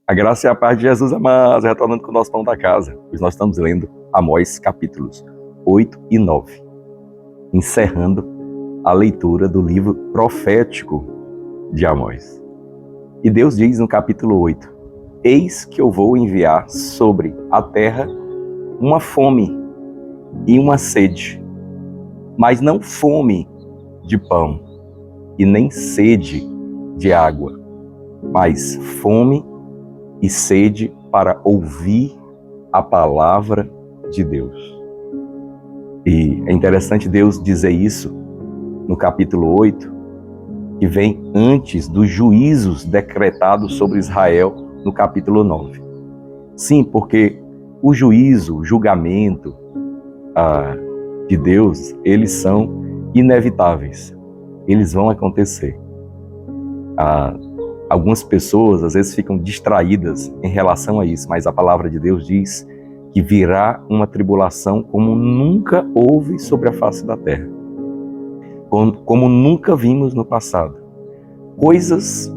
A graça e a paz de Jesus amados, retornando com o nosso pão da casa. Pois nós estamos lendo Amós capítulos 8 e 9, encerrando a leitura do livro profético de Amós. E Deus diz no capítulo 8, eis que eu vou enviar sobre a terra uma fome e uma sede, mas não fome de pão e nem sede de água, mas fome e sede para ouvir a palavra de Deus. E é interessante Deus dizer isso no capítulo 8, que vem antes dos juízos decretados sobre Israel no capítulo 9. Sim, porque o juízo, o julgamento de Deus, eles são inevitáveis. Eles vão acontecer. Algumas pessoas às vezes ficam distraídas em relação a isso, mas a palavra de Deus diz que virá uma tribulação como nunca houve sobre a face da terra, como nunca vimos no passado. Coisas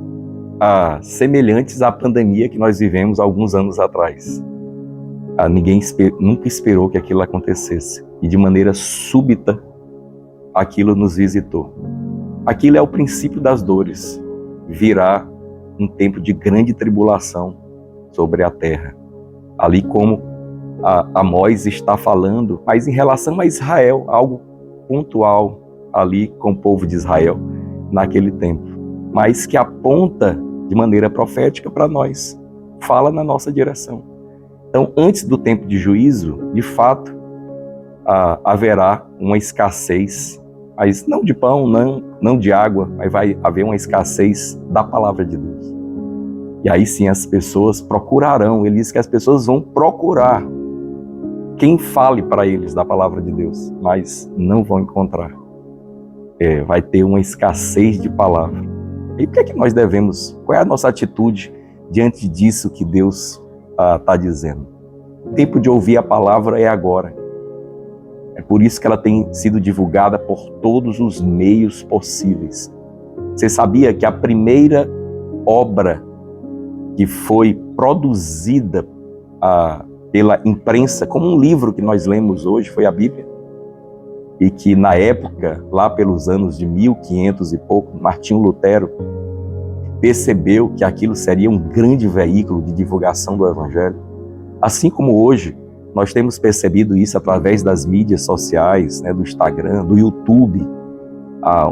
semelhantes à pandemia que nós vivemos alguns anos atrás. Ninguém nunca esperou que aquilo acontecesse e de maneira súbita aquilo nos visitou. Aquilo é o princípio das dores. Virá um tempo de grande tribulação sobre a terra. Ali como Amós está falando, mas em relação a Israel, algo pontual ali com o povo de Israel naquele tempo, mas que aponta de maneira profética para nós, fala na nossa direção. Então, antes do tempo de juízo, de fato, haverá uma escassez, mas não de pão, não de água, mas vai haver uma escassez da palavra de Deus. E aí sim as pessoas procurarão, ele diz que as pessoas vão procurar quem fale para eles da palavra de Deus, mas não vão encontrar. Vai ter uma escassez de palavra. E o que é que nós devemos, qual é a nossa atitude diante disso que Deus está dizendo? O tempo de ouvir a palavra é agora. É por isso que ela tem sido divulgada por todos os meios possíveis. Você sabia que a primeira obra que foi produzida pela imprensa, como um livro que nós lemos hoje, foi a Bíblia? E que na época, lá pelos anos de 1500 e pouco, Martinho Lutero percebeu que aquilo seria um grande veículo de divulgação do Evangelho. Assim como hoje, nós temos percebido isso através das mídias sociais, do Instagram, do YouTube,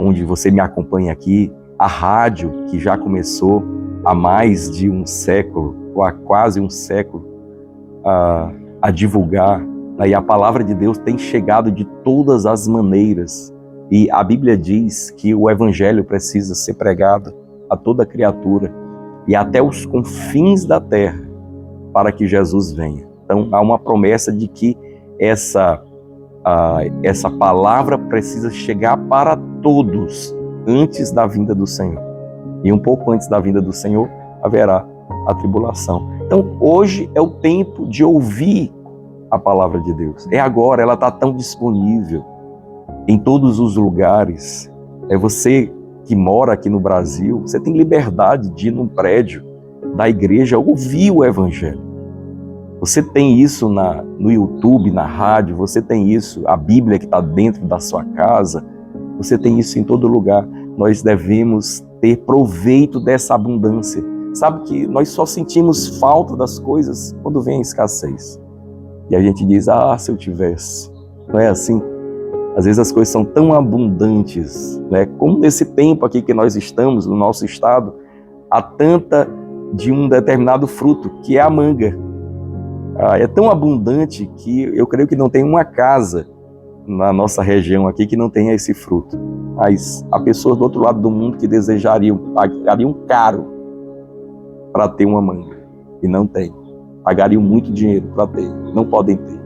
onde você me acompanha aqui, a rádio, que já começou há mais de um século, ou há quase um século, a divulgar. E a palavra de Deus tem chegado de todas as maneiras. E a Bíblia diz que o Evangelho precisa ser pregado a toda criatura e até os confins da terra para que Jesus venha. Então há uma promessa de que essa palavra precisa chegar para todos antes da vinda do Senhor. E um pouco antes da vinda do Senhor haverá a tribulação. Então hoje é o tempo de ouvir a palavra de Deus. É agora, ela está tão disponível em todos os lugares. Você que mora aqui no Brasil, você tem liberdade de ir num prédio da igreja ouvir o Evangelho. Você tem isso no YouTube, na rádio, você tem isso, a Bíblia que está dentro da sua casa, você tem isso em todo lugar. Nós devemos ter proveito dessa abundância. Sabe que nós só sentimos falta das coisas quando vem a escassez. E a gente diz, se eu tivesse. Não é assim? Às vezes as coisas são tão abundantes, como nesse tempo aqui que nós estamos, no nosso estado, há tanta de um determinado fruto, que é a manga. É tão abundante que eu creio que não tem uma casa na nossa região aqui que não tenha esse fruto. Mas há pessoas do outro lado do mundo que pagariam caro para ter uma manga, e não tem. Pagariam muito dinheiro para ter, não podem ter,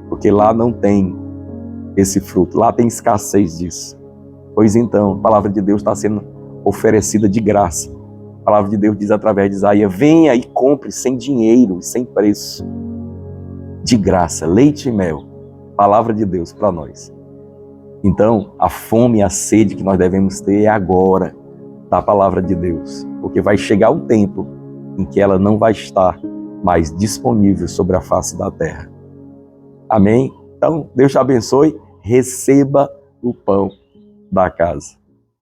porque lá não tem esse fruto, lá tem escassez disso. Pois então, a palavra de Deus está sendo oferecida de graça. A palavra de Deus diz através de Isaías, venha e compre sem dinheiro e sem preço, de graça, leite e mel, palavra de Deus para nós. Então, a fome e a sede que nós devemos ter é agora, da palavra de Deus, porque vai chegar um tempo em que ela não vai estar mais disponível sobre a face da terra. Amém? Então, Deus te abençoe, receba o pão da casa.